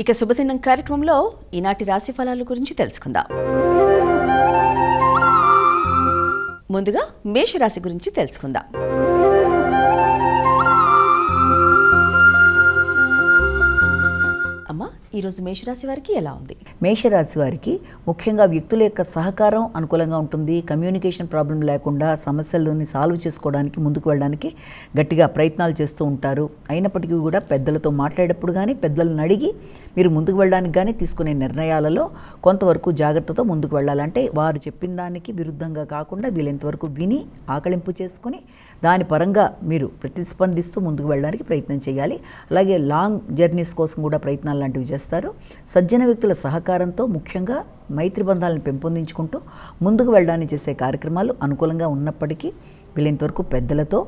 ఇక శుభదినం కార్యక్రమంలో ఈనాటి రాశి ఫలాల గురించి తెలుసుకుందాం. ముందుగా మేషరాశి గురించి తెలుసుకుందాం. అమ్మా, ఈరోజు మేషరాశి వారికి ఎలా ఉంది? మేషరాశి వారికి ముఖ్యంగా వ్యక్తుల యొక్క సహకారం అనుకూలంగా ఉంటుంది. కమ్యూనికేషన్ ప్రాబ్లం లేకుండా సమస్యలని సాల్వ్ చేసుకోవడానికి ముందుకు వెళ్ళడానికి గట్టిగా ప్రయత్నాలు చేస్తూ ఉంటారు. అయినప్పటికీ కూడా పెద్దలతో మాట్లాడేటప్పుడు కానీ పెద్దలను అడిగి మీరు ముందుకు వెళ్ళడానికి కానీ తీసుకునే నిర్ణయాలలో కొంతవరకు జాగ్రత్తతో ముందుకు వెళ్ళాలంటే వారు చెప్పిన దానికి విరుద్ధంగా కాకుండా వీలైనంతవరకు విని ఆకలింపు చేసుకుని దాని పరంగా మీరు ప్రతిస్పందిస్తూ ముందుకు వెళ్ళడానికి ప్రయత్నం చేయాలి. అలాగే లాంగ్ జర్నీస్ కోసం కూడా ప్రయత్నాలు లాంటివి చేస్తారు. సజ్జన వ్యక్తుల సహకారంతో ముఖ్యంగా మైత్రి బంధాలను పెంపొందించుకుంటూ ముందుకు వెళ్ళడానికి చేసే కార్యక్రమాలు అనుకూలంగా ఉన్నప్పటికీ వీలైనంతవరకు పెద్దలతో,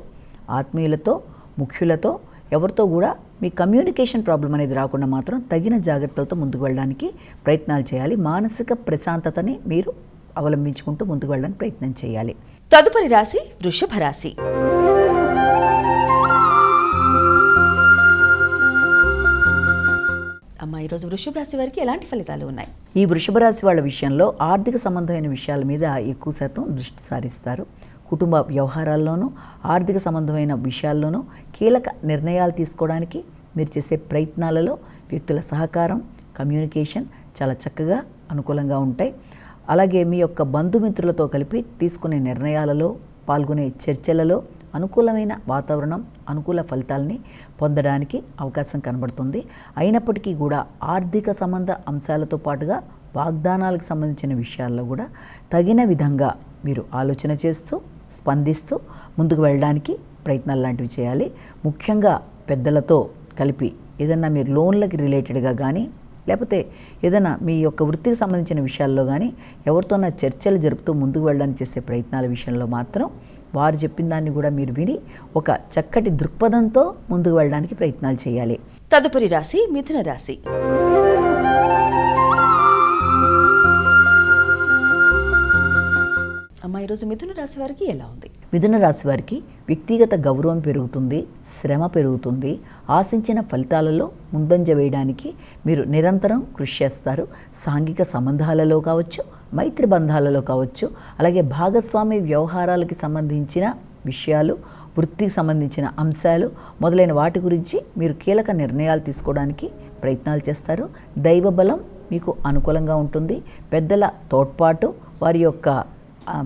ఆత్మీయులతో, ముఖ్యులతో ఎవరితో కూడా మీ కమ్యూనికేషన్ ప్రాబ్లం అనేది రాకుండా మాత్రం తగిన జాగ్రత్తలతో ముందుకు వెళ్ళడానికి ప్రయత్నాలు చేయాలి. మానసిక ప్రశాంతతని మీరు అవలంబించుకుంటూ ముందుకు వెళ్ళడానికి ప్రయత్నం చేయాలి. తదుపరి రాశి వృషభ రాశి. అమ్మా, ఈరోజు వృషభ రాశి వారికి ఎలాంటి ఫలితాలు ఉన్నాయి? ఈ వృషభ రాశి వాళ్ళ విషయంలో ఆర్థిక సంబంధమైన విషయాల మీద ఎక్కువ శాతం దృష్టి సారిస్తారు. కుటుంబ వ్యవహారాల్లోనూ ఆర్థిక సంబంధమైన విషయాల్లోనూ కీలక నిర్ణయాలు తీసుకోవడానికి మీరు చేసే ప్రయత్నాలలో వ్యక్తుల సహకారం, కమ్యూనికేషన్ చాలా చక్కగా అనుకూలంగా ఉంటాయి. అలాగే మీ యొక్క బంధుమిత్రులతో కలిపి తీసుకునే నిర్ణయాలలో, పాల్గొనే చర్చలలో అనుకూలమైన వాతావరణం, అనుకూల ఫలితాలని పొందడానికి అవకాశం కనబడుతుంది. అయినప్పటికీ కూడా ఆర్థిక సంబంధ అంశాలతో పాటుగా వాగ్దానాలకు సంబంధించిన విషయాల్లో కూడా తగిన విధంగా మీరు ఆలోచన చేస్తూ స్పందిస్తూ ముందుకు వెళ్ళడానికి ప్రయత్నాలు లాంటివి చేయాలి. ముఖ్యంగా పెద్దలతో కలిపి ఏదన్నా మీరు లోన్లకి రిలేటెడ్గా కానీ లేకపోతే ఏదైనా మీ యొక్క వృత్తికి సంబంధించిన విషయాల్లో కానీ ఎవరితోనా చర్చలు జరుపుతూ ముందుకు వెళ్ళడానికి చేసే ప్రయత్నాల విషయంలో మాత్రం వారు చెప్పిన దాన్ని కూడా మీరు విని ఒక చక్కటి దృక్పథంతో ముందుకు వెళ్ళడానికి ప్రయత్నాలు చేయాలి. తదుపరి రాశి మిథున రాశి. అమ్మా, ఈరోజు మిథున రాశి వారికి ఎలా ఉంది? మిథున రాశి వారికి వ్యక్తిగత గౌరవం పెరుగుతుంది, శ్రమ పెరుగుతుంది. ఆశించిన ఫలితాలలో ముందంజ వేయడానికి మీరు నిరంతరం కృషి చేస్తారు. సాంఘిక సంబంధాలలో కావచ్చు, మైత్రి బంధాలలో కావచ్చు, అలాగే భాగస్వామి వ్యవహారాలకి సంబంధించిన విషయాలు, వృత్తికి సంబంధించిన అంశాలు మొదలైన వాటి గురించి మీరు కీలక నిర్ణయాలు తీసుకోవడానికి ప్రయత్నాలు చేస్తారు. దైవ బలం మీకు అనుకూలంగా ఉంటుంది. పెద్దల తోడ్పాటు, వారి యొక్క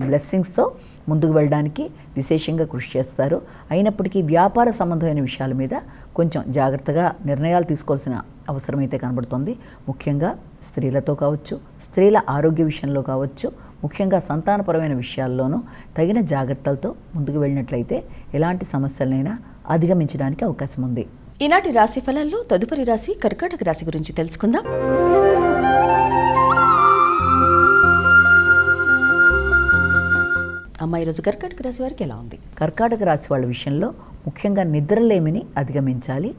బ్లెస్సింగ్స్తో ముందుకు వెళ్ళడానికి విశేషంగా కృషి చేస్తారు. అయినప్పటికీ వ్యాపార సంబంధమైన విషయాల మీద కొంచెం జాగ్రత్తగా నిర్ణయాలు తీసుకోవాల్సిన అవసరం అయితే కనబడుతుంది. ముఖ్యంగా స్త్రీలతో కావచ్చు, స్త్రీల ఆరోగ్య విషయంలో కావచ్చు, ముఖ్యంగా సంతానపరమైన విషయాల్లోనూ తగిన జాగ్రత్తలతో ముందుకు వెళ్ళినట్లయితే ఎలాంటి సమస్యలనైనా అధిగమించడానికి అవకాశం ఉంది. ఈనాటి రాశి ఫలాల్లో తదుపరి రాశి కర్కాటక రాశి గురించి తెలుసుకుందాం. అమ్మ, ఈరోజు కర్కాటక రాశి వారికి ఎలా ఉంది? కర్కాటక రాశి వాళ్ళ విషయంలో ముఖ్యంగా నిద్రలేమిని అధిగమించాలి.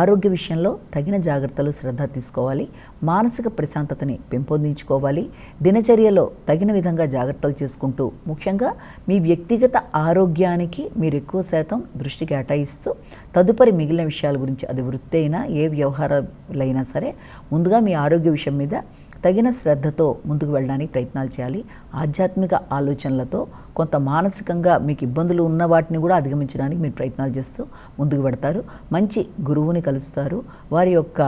ఆరోగ్య విషయంలో తగిన జాగ్రత్తలు, శ్రద్ధ తీసుకోవాలి. మానసిక ప్రశాంతతని పెంపొందించుకోవాలి. దినచర్యలో తగిన విధంగా జాగ్రత్తలు చేసుకుంటూ ముఖ్యంగా మీ వ్యక్తిగత ఆరోగ్యానికి మీరు ఎక్కువ శాతం దృష్టి కేటాయిస్తూ తదుపరి మిగిలిన విషయాల గురించి, అది వృత్తి అయినా ఏ వ్యవహారాలైనా సరే, ముందుగా మీ ఆరోగ్య విషయం మీద తగిన శ్రద్ధతో ముందుకు వెళ్ళడానికి ప్రయత్నాలు చేయాలి. ఆధ్యాత్మిక ఆలోచనలతో కొంత మానసికంగా మీకు ఇబ్బందులు ఉన్న వాటిని కూడా అధిగమించడానికి మీరు ప్రయత్నాలు చేస్తూ ముందుకు పెడతారు. మంచి గురువుని కలుస్తారు. వారి యొక్క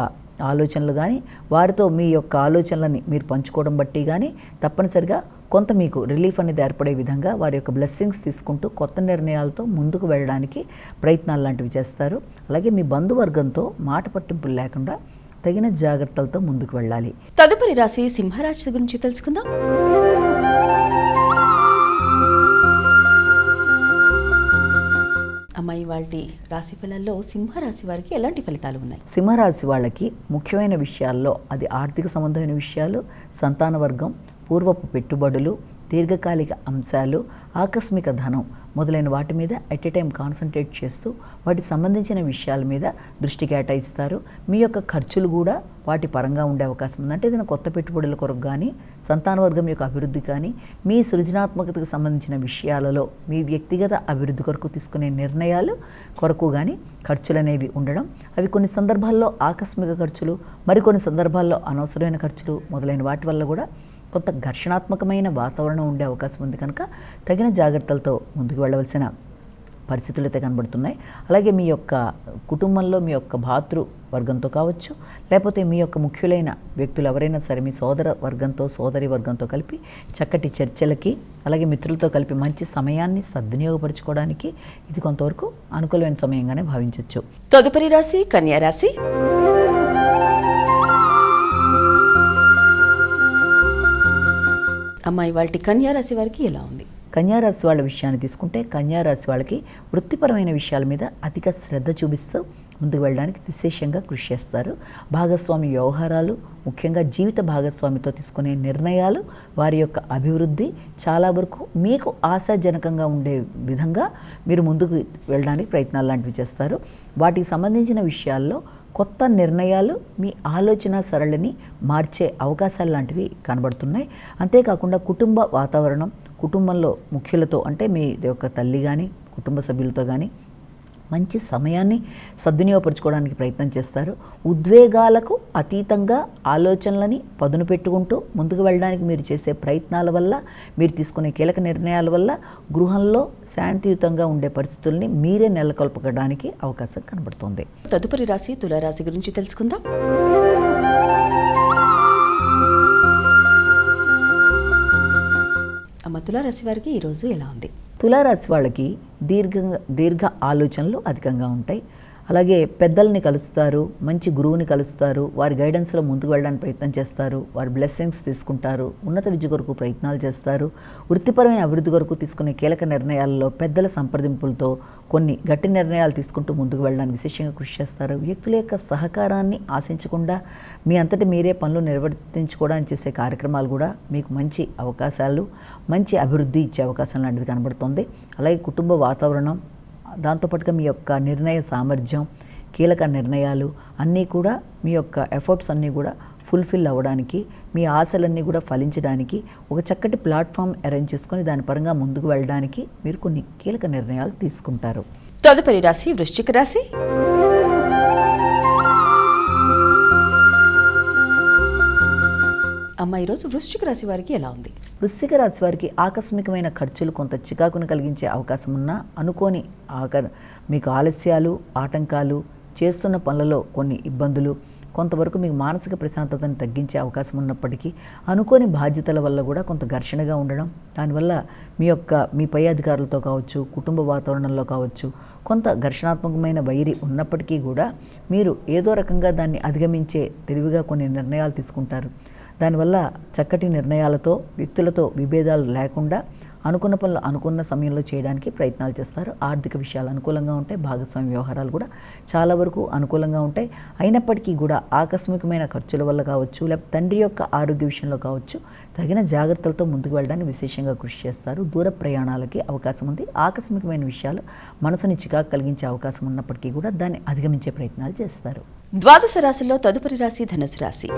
ఆలోచనలు కానీ, వారితో మీ యొక్క ఆలోచనలని మీరు పంచుకోవడం బట్టి కానీ తప్పనిసరిగా కొంత మీకు రిలీఫ్ అనేది ఏర్పడే విధంగా వారి యొక్క బ్లెస్సింగ్స్ తీసుకుంటూ కొత్త నిర్ణయాలతో ముందుకు వెళ్ళడానికి ప్రయత్నాలు లాంటివి చేస్తారు. అలాగే మీ బంధువర్గంతో మాట పట్టింపులు లేకుండా తగిన జాగ్రత్తలతో ముందుకు వెళ్ళాలి. తదుపరి రాశి సింహరాశి గురించి తెలుసుకుందాం. అమ్మాయి, వాళ్ళ రాశి ఫలాల్లో సింహరాశి వారికి ఎలాంటి ఫలితాలు ఉన్నాయి? సింహరాశి వాళ్ళకి ముఖ్యమైన విషయాల్లో అది ఆర్థిక సంబంధమైన విషయాలు, సంతాన వర్గం, పూర్వపు పెట్టుబడులు, దీర్ఘకాలిక అంశాలు, ఆకస్మిక ధనం మొదలైన వాటి మీద ఎట్ ఎ టైం కాన్సన్ట్రేట్ చేస్తూ వాటికి సంబంధించిన విషయాల మీద దృష్టి కేటాయిస్తారు. మీ యొక్క ఖర్చులు కూడా వాటి పరంగా ఉండే అవకాశం ఉంది. అంటే ఏదైనా కొత్త పెట్టుబడుల కొరకు కానీ, సంతానవర్గం యొక్క అభివృద్ధి కానీ, మీ సృజనాత్మకతకు సంబంధించిన విషయాలలో మీ వ్యక్తిగత అభివృద్ధి కొరకు తీసుకునే నిర్ణయాలు కొరకు కానీ ఖర్చులు అనేవి ఉండడం, అవి కొన్ని సందర్భాల్లో ఆకస్మిక ఖర్చులు, మరికొన్ని సందర్భాల్లో అనవసరమైన ఖర్చులు మొదలైన వాటి వల్ల కూడా కొంత ఘర్షణాత్మకమైన వాతావరణం ఉండే అవకాశం ఉంది. కనుక తగిన జాగ్రత్తలతో ముందుకు వెళ్ళవలసిన పరిస్థితులు అయితే కనబడుతున్నాయి. అలాగే మీ యొక్క కుటుంబంలో మీ యొక్క భాతృ వర్గంతో కావచ్చు, లేకపోతే మీ యొక్క ముఖ్యులైన వ్యక్తులు ఎవరైనా సరే మీ సోదర వర్గంతో, సోదరి వర్గంతో కలిపి చక్కటి చర్చలకి, అలాగే మిత్రులతో కలిపి మంచి సమయాన్ని సద్వినియోగపరచుకోవడానికి ఇది కొంతవరకు అనుకూలమైన సమయంగానే భావించవచ్చు. తదుపరి రాశి కన్యా రాశి. అమ్మాయి వాటి కన్యా రాశి వారికి ఎలా ఉంది? కన్యారాశి వాళ్ళ విషయాన్ని తీసుకుంటే కన్యారాశి వాళ్ళకి వృత్తిపరమైన విషయాల మీద అధిక శ్రద్ధ చూపిస్తూ ముందుకు వెళ్ళడానికి విశేషంగా కృషి చేస్తారు. భాగస్వామి వ్యవహారాలు, ముఖ్యంగా జీవిత భాగస్వామితో తీసుకునే నిర్ణయాలు, వారి యొక్క అభివృద్ధి చాలా వరకు మీకు ఆశాజనకంగా ఉండే విధంగా మీరు ముందుకు వెళ్ళడానికి ప్రయత్నాలు లాంటివి చేస్తారు. వాటికి సంబంధించిన విషయాల్లో కొత్త నిర్ణయాలు మీ ఆలోచన సరళిని మార్చే అవకాశాలు లాంటివి కనబడుతున్నాయి. అంతేకాకుండా కుటుంబ వాతావరణం, కుటుంబంలో ముఖ్యులతో అంటే మీ యొక్క తల్లి కానీ, కుటుంబ సభ్యులతో కానీ మంచి సమయాన్ని సద్వినియోగపరచుకోవడానికి ప్రయత్నం చేస్తారు. ఉద్వేగాలకు అతీతంగా ఆలోచనలని పదును పెట్టుకుంటూ ముందుకు వెళ్ళడానికి మీరు చేసే ప్రయత్నాల వల్ల, మీరు తీసుకునే కీలక నిర్ణయాల వల్ల గృహంలో శాంతియుతంగా ఉండే పరిస్థితుల్ని మీరే నెలకొల్పడానికి అవకాశం కనబడుతుంది. తదుపరి రాశి తులారాశి గురించి తెలుసుకుందాం. అమ్మ తులారాశి వారికి ఈరోజు ఎలా ఉంది? తులారాశి వాళ్ళకి దీర్ఘ ఆలోచనలు అధికంగా ఉంటాయి. అలాగే పెద్దల్ని కలుస్తారు, మంచి గురువుని కలుస్తారు, వారి గైడెన్స్లో ముందుకు వెళ్ళడానికి ప్రయత్నం చేస్తారు, వారి బ్లెస్సింగ్స్ తీసుకుంటారు, ఉన్నత విద్య కొరకు ప్రయత్నాలు చేస్తారు. వృత్తిపరమైన అభివృద్ధి కొరకు తీసుకునే కీలక నిర్ణయాలలో పెద్దల సంప్రదింపులతో కొన్ని గట్టి నిర్ణయాలు తీసుకుంటూ ముందుకు వెళ్ళడానికి విశేషంగా కృషి చేస్తారు. వ్యక్తుల యొక్క సహకారాన్ని ఆశించకుండా మీ అంతటి మీరే పనులు నిర్వర్తించుకోవడానికి చేసే కార్యక్రమాలు కూడా మీకు మంచి అవకాశాలు, మంచి అభివృద్ధి ఇచ్చే అవకాశం లాంటిది కనబడుతుంది. అలాగే కుటుంబ వాతావరణం, దాంతోపాటుగా మీ యొక్క నిర్ణయ సామర్థ్యం, కీలక నిర్ణయాలు అన్నీ కూడా మీ యొక్క ఎఫర్ట్స్ అన్నీ కూడా ఫుల్ఫిల్ అవ్వడానికి, మీ ఆశలన్నీ కూడా ఫలించడానికి ఒక చక్కటి ప్లాట్ఫామ్ అరేంజ్ చేసుకొని దాని పరంగా ముందుకు వెళ్ళడానికి మీరు కొన్ని కీలక నిర్ణయాలు తీసుకుంటారు. తదుపరి రాశి వృశ్చిక రాశి. అమ్మ ఈరోజు వృశ్చిక రాశి వారికి ఎలా ఉంది? వృశ్చిక రాశి వారికి ఆకస్మికమైన ఖర్చులు కొంత చికాకును కలిగించే అవకాశం ఉన్నా, అనుకోని మీకు ఆలస్యాలు, ఆటంకాలు, చేస్తున్న పనులలో కొన్ని ఇబ్బందులు, కొంతవరకు మీకు మానసిక ప్రశాంతతను తగ్గించే అవకాశం ఉన్నప్పటికీ అనుకోని బాధ్యతల వల్ల కూడా కొంత ఘర్షణగా ఉండడం, దానివల్ల మీ పై అధికారులతో కావచ్చు, కుటుంబ వాతావరణంలో కావచ్చు కొంత ఘర్షణాత్మకమైన వైరి ఉన్నప్పటికీ కూడా మీరు ఏదో రకంగా దాన్ని అధిగమించే తెలివిగా కొన్ని నిర్ణయాలు తీసుకుంటారు. దానివల్ల చక్కటి నిర్ణయాలతో వ్యక్తులతో విభేదాలు లేకుండా అనుకున్న పనులు అనుకున్న సమయంలో చేయడానికి ప్రయత్నాలు చేస్తారు. ఆర్థిక విషయాలు అనుకూలంగా ఉంటాయి, భాగస్వామి వ్యవహారాలు కూడా చాలా వరకు అనుకూలంగా ఉంటాయి. అయినప్పటికీ కూడా ఆకస్మికమైన ఖర్చుల వల్ల కావచ్చు, లేకపోతే తండ్రి యొక్క ఆరోగ్య విషయంలో కావచ్చు తగిన జాగ్రత్తలతో ముందుకు వెళ్ళడానికి విశేషంగా కృషి చేస్తారు. దూర ప్రయాణాలకి అవకాశం ఉంది. ఆకస్మికమైన విషయాలు మనసుని చికాకు కలిగించే అవకాశం ఉన్నప్పటికీ కూడా దాన్ని అధిగమించే ప్రయత్నాలు చేస్తారు. ద్వాదశ రాశుల్లో తదుపరి రాశి ధనుసు రాశి.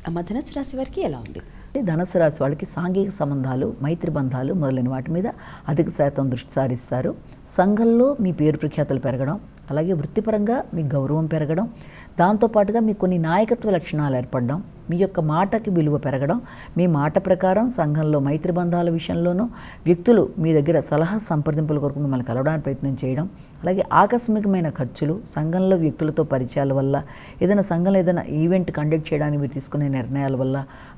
అమ్మ ధనుసు రాశి వారికి ఎలా ఉంది? ధనుసు రాశి వాళ్ళకి సాంఘిక సంబంధాలు, మైత్రి బంధాలు మొదలైన వాటి మీద అధిక శాతం దృష్టి సారిస్తారు. సంఘంలో మీ పేరు ప్రఖ్యాతులు పెరగడం, అలాగే వృత్తిపరంగా మీ గౌరవం పెరగడం, దాంతోపాటుగా మీకు కొన్ని నాయకత్వ లక్షణాలు ఏర్పడడం, మీ యొక్క మాటకి విలువ పెరగడం, మీ మాట ప్రకారం సంఘంలో మైత్రి బంధాల విషయంలోనూ వ్యక్తులు మీ దగ్గర సలహా సంప్రదింపుల కొరకు మిమ్మల్ని కలవడానికి ప్రయత్నం చేయడం, అలాగే ఆకస్మికమైన ఖర్చులు, సంఘంలో వ్యక్తులతో పరిచయాల వల్ల, సంఘంలో ఏదైనా ఈవెంట్ కండక్ట్ చేయడానికి మీరు తీసుకునే నిర్ణయాల వల్ల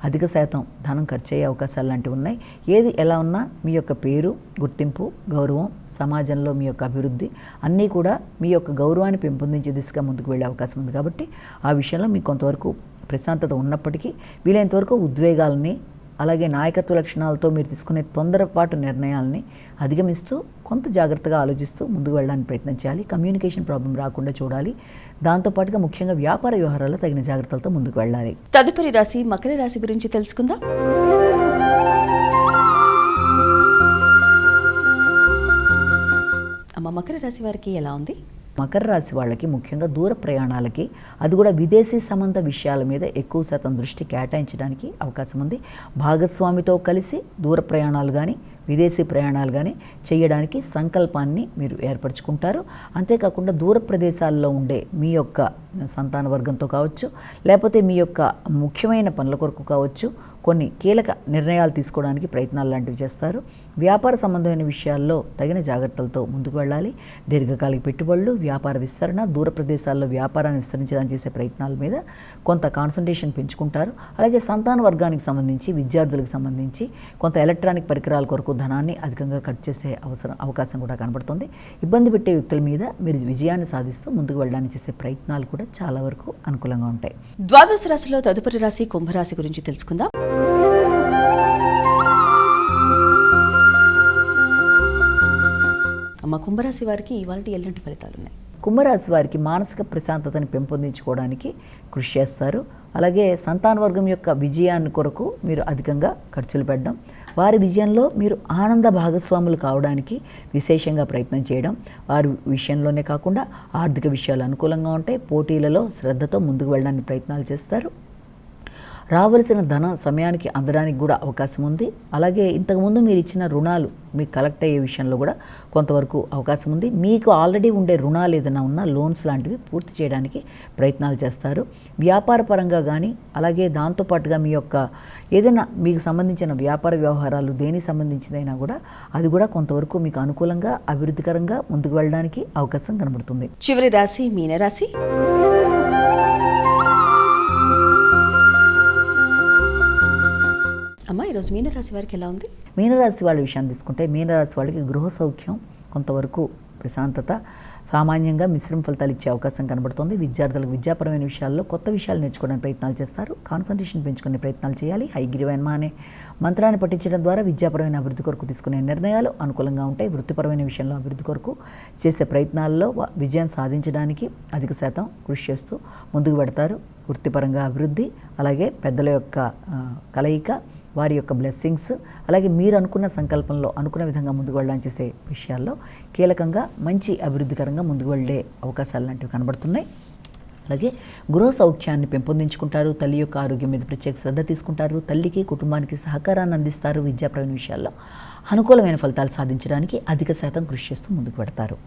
అధిక శాతం ధనం ఖర్చు అయ్యే అవకాశాలు లాంటివి ఉన్నాయి. ఏది ఎలా ఉన్నా మీ యొక్క పేరు, గుర్తింపు, గౌరవం, సమాజంలో మీ యొక్క అభివృద్ధి అన్నీ కూడా మీ యొక్క గౌరవాన్ని పెంపొందించే దిశగా ముందుకు వెళ్ళే అవకాశం ఉంది. కాబట్టి ఆ విషయంలో మీకు కొంతవరకు ప్రశాంతత ఉన్నప్పటికీ వీలైనంతవరకు ఉద్వేగాలని అలాగే నాయకత్వ లక్షణాలతో మీరు తీసుకునే తొందరపాటు నిర్ణయాలని అధిగమిస్తూ కొంత జాగ్రత్తగా ఆలోచిస్తూ ముందుకు వెళ్ళడానికి ప్రయత్నం చేయాలి. కమ్యూనికేషన్ ప్రాబ్లం రాకుండా చూడాలి. దాంతోపాటుగా ముఖ్యంగా వ్యాపార వ్యవహారాల్లో తగిన జాగ్రత్తలతో ముందుకు వెళ్ళాలి. తదుపరి రాశి మకర రాశి గురించి తెలుసుకుందాం. అమ్మ, మకర రాశి వారికి ఎలా ఉంది? మకర రాశి వాళ్ళకి ముఖ్యంగా దూర ప్రయాణాలకి, అది కూడా విదేశీ సంబంధ విషయాల మీద ఎక్కువ శాతం దృష్టి కేటాయించడానికి అవకాశం ఉంది. భాగస్వామితో కలిసి దూర ప్రయాణాలు కానీ విదేశీ ప్రయాణాలు కానీ చేయడానికి సంకల్పాన్ని మీరు ఏర్పరచుకుంటారు. అంతేకాకుండా దూర ప్రదేశాల్లో ఉండే మీ యొక్క సంతాన వర్గంతో కావచ్చు, లేకపోతే మీ యొక్క ముఖ్యమైన పనుల కొరకు కావచ్చు, కొన్ని కీలక నిర్ణయాలు తీసుకోవడానికి ప్రయత్నాలు లాంటివి చేస్తారు. వ్యాపార సంబంధమైన విషయాల్లో తగిన జాగ్రత్తలతో ముందుకు వెళ్ళాలి. దీర్ఘకాలిక పెట్టుబడులు, వ్యాపార విస్తరణ, దూర ప్రదేశాల్లో వ్యాపారాన్ని విస్తరించడానికి చేసే ప్రయత్నాల మీద కొంత కాన్సన్ట్రేషన్ పెంచుకుంటారు. అలాగే సంతాన వర్గానికి సంబంధించి, విద్యార్థులకు సంబంధించి కొంత ఎలక్ట్రానిక్ పరికరాల కొరకు ధనాన్ని అధికంగా ఖర్చు చేసే అవకాశం కూడా కనబడుతుంది. ఇబ్బంది పెట్టే వ్యక్తుల మీద మీరు విజయాన్ని సాధిస్తూ ముందుకు వెళ్ళడానికి చేసే ప్రయత్నాలు కూడా చాలా వరకు అనుకూలంగా ఉంటాయి. ద్వాదశ రాశిలో తదుపరి రాశి కుంభరాశి గురించి తెలుసుకుందాం. అమ్మ, కుంభరాశి వారికి ఇవాళ ఎలాంటి ఫలితాలు ఉన్నాయి? కుంభరాశి వారికి మానసిక ప్రశాంతతని పెంపొందించుకోవడానికి కృషి చేస్తారు. అలాగే సంతాన వర్గం యొక్క విజయాన్ని కొరకు మీరు అధికంగా ఖర్చులు పెట్టడం, వారి విజయంలో మీరు ఆనంద భాగస్వాములు కావడానికి విశేషంగా ప్రయత్నం చేయడం, వారి విషయంలోనే కాకుండా ఆర్థిక విషయాలు అనుకూలంగా ఉంటాయి. పోటీలలో శ్రద్ధతో ముందుకు వెళ్ళడానికి ప్రయత్నాలు చేస్తారు. రావలసిన ధన సమయానికి అందడానికి కూడా అవకాశం ఉంది. అలాగే ఇంతకుముందు మీరు ఇచ్చిన రుణాలు మీకు కలెక్ట్ అయ్యే విషయంలో కూడా కొంతవరకు అవకాశం ఉంది. మీకు ఆల్రెడీ ఉండే రుణాలు ఏదైనా ఉన్నా లోన్స్ లాంటివి పూర్తి చేయడానికి ప్రయత్నాలు చేస్తారు. వ్యాపార పరంగా కానీ, అలాగే దాంతోపాటుగా మీ యొక్క ఏదైనా మీకు సంబంధించిన వ్యాపార వ్యవహారాలు దేనికి సంబంధించినైనా కూడా అది కూడా కొంతవరకు మీకు అనుకూలంగా అభివృద్ధికరంగా ముందుకు వెళ్ళడానికి అవకాశం కనబడుతుంది. చివరి రాశి మీనరాశి. అమ్మ, ఈరోజు మీనరాశి వారికి ఎలా ఉంది? మీనరాశి వాళ్ళ విషయాన్ని తీసుకుంటే మీనరాశి వాళ్ళకి గృహ సౌఖ్యం, కొంతవరకు ప్రశాంతత, సామాన్యంగా మిశ్రమ ఫలితాలు ఇచ్చే అవకాశం కనబడుతుంది. విద్యార్థులకు విద్యాపరమైన విషయాల్లో కొత్త విషయాలు నేర్చుకోవడానికి ప్రయత్నాలు చేస్తారు. కాన్సన్ట్రేషన్ పెంచుకునే ప్రయత్నాలు చేయాలి. హైగ్రీవన్మ అనే మంత్రాన్ని పఠించడం ద్వారా విద్యాపరమైన అభివృద్ధి కొరకు తీసుకునే నిర్ణయాలు అనుకూలంగా ఉంటాయి. వృత్తిపరమైన విషయంలో అభివృద్ధి కొరకు చేసే ప్రయత్నాల్లో విజయం సాధించడానికి అధిక శాతం కృషి చేస్తూ ముందుకు పెడతారు. వృత్తిపరంగా అభివృద్ధి, అలాగే పెద్దల యొక్క కలయిక, వారి యొక్క బ్లెస్సింగ్స్, అలాగే మీరు అనుకున్న సంకల్పంలో అనుకున్న విధంగా ముందుకు వెళ్ళడానికి చేసే విషయాల్లో కీలకంగా మంచి అభివృద్ధికరంగా ముందుకు వెళ్ళే అవకాశాలు లాంటివి కనబడుతున్నాయి. అలాగే గృహ సౌఖ్యాన్ని పెంపొందించుకుంటారు. తల్లి యొక్క ఆరోగ్యం మీద ప్రత్యేక శ్రద్ధ తీసుకుంటారు. తల్లికి కుటుంబానికి సహకారాన్ని అందిస్తారు. విద్యాపరమైన విషయాల్లో అనుకూలమైన ఫలితాలు సాధించడానికి అధిక శాతం కృషి చేస్తూ ముందుకు పెడతారు.